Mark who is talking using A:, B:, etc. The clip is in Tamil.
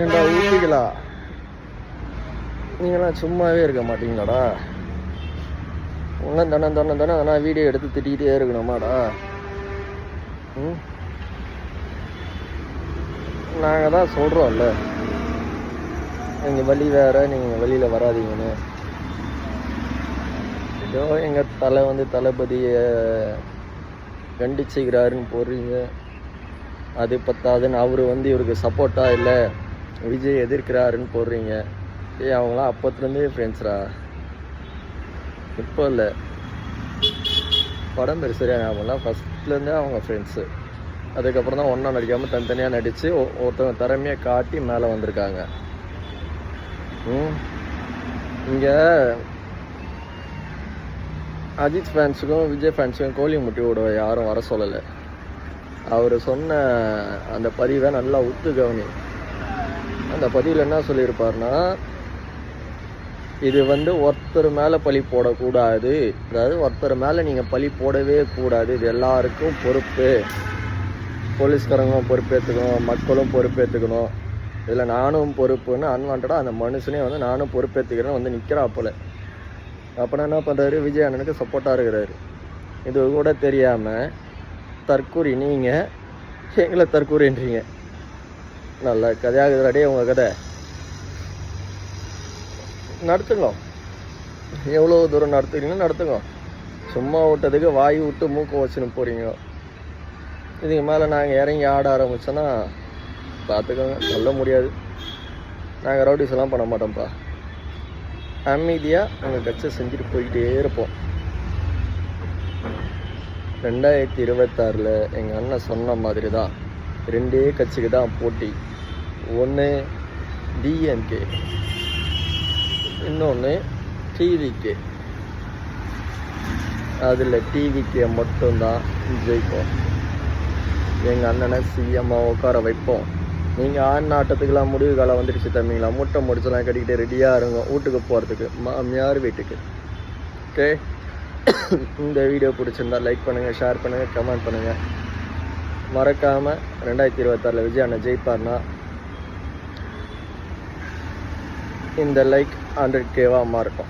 A: ஏண்டா ஊட்டிகளா, நீங்களாம் சும்மாவே இருக்க மாட்டீங்களாடா? இன்னும் தானே ஆனால் வீடியோ எடுத்து திட்டிகிட்டே இருக்கணுமாடா? நாங்கள் தான் சொல்கிறோம்ல, நீங்கள் வழி வேற, நீங்கள் வெளியில் வராதீங்கன்னு. ஏதோ எங்கள் தளபதியை கண்டிச்சுக்கிறாருன்னு போடுறீங்க. அது பத்தாதுன்னு அவர் இவருக்கு சப்போர்ட்டாக இல்லை, விஜய் எதிர்க்கிறாருன்னு போடுறீங்க. அவங்களாம் அப்பத்துலேருந்தே ஃப்ரெண்ட்ஸ்ரா, இப்போ இல்லை. படம் பேர் சரியா ஞாபகம்லாம், ஃபஸ்ட்லேருந்தே அவங்க ஃப்ரெண்ட்ஸு. அதுக்கப்புறம் தான் ஒன்றா நடிக்காமல் தனித்தனியாக நடித்து ஒருத்தவங்க திறமையாக காட்டி மேலே வந்திருக்காங்க. இங்கே அஜித் ஃபேன்ஸுக்கும் விஜய் ஃபேன்ஸுக்கும் கோழி முட்டி விட யாரும் வர சொல்லலை. அவர் சொன்ன அந்த பதிவை நல்லா உத்து கவனி. அந்த பதிவில் என்ன சொல்லியிருப்பார்னா, இது ஒருத்தர் மேலே பழி போடக்கூடாது, அதாவது ஒருத்தர் மேலே நீங்கள் பழி போடவே கூடாது, இது எல்லாருக்கும் பொறுப்பு, போலீஸ்காரங்களும் பொறுப்பேற்றுக்கணும், மக்களும் பொறுப்பேற்றுக்கணும், இதில் நானும் பொறுப்புன்னு அன்வான்டாக அந்த மனுஷனே நானும் பொறுப்பேற்றுக்கிறேன்னு நிற்கிறாப்புல. அப்படின்னா என்ன பண்ணுறாரு, விஜய் அண்ணனுக்கு சப்போர்ட்டாக இருக்கிறாரு. இது கூட தெரியாமல் தற்கூரி நீங்கள் எங்களை தற்கூரின்றீங்க. நல்ல கதையாகுதுடாடே உங்கள் கதை. நடத்துங்க, எவ்வளோ தூரம் நடத்துக்கிறீங்களோ நடத்துங்க. சும்மா விட்டதுக்கு வாய் விட்டு மூக்க வச்சுன்னு போகிறீங்க. இதுக்கு மேலே நாங்கள் இறங்கி ஆட ஆரம்பித்தோன்னா பார்த்துக்கோங்க, சொல்ல முடியாது. நாங்கள் ரவுடிஸ் எல்லாம் பண்ண மாட்டோம்ப்பா. அமைதியாக நாங்கள் கட்சி செஞ்சுட்டு போய்கிட்டே இருப்போம். 2026 எங்கள் அண்ணன் சொன்ன மாதிரி தான் 2 கட்சிக்கு தான் போட்டி. ஒன்று டிஎம்கே, இன்னொன்று டிவிகே. அதில் டிவிகே மட்டும்தான் ஜெயிப்போம். எங்கள் அண்ணனை சிஎம்மாக உட்கார வைப்போம். நீங்கள் ஆட்நாட்டத்துக்கெல்லாம் முடிவு காலம் வந்துடுச்சு தம்பிங்களா, முட்டை முடிச்செல்லாம் கட்டிக்கிட்டு ரெடியாக இருங்க வீட்டுக்கு போகிறதுக்கு, மாமியார் வீட்டுக்கு. ஓகே, இந்த வீடியோ பிடிச்சிருந்தா லைக் பண்ணுங்கள், ஷேர் பண்ணுங்கள், கமெண்ட் பண்ணுங்கள். மறக்காமல் 2026 விஜய் அண்ணன் ஜெயிப்பார்னா இந்த லைக் 100K மாறட்டும்.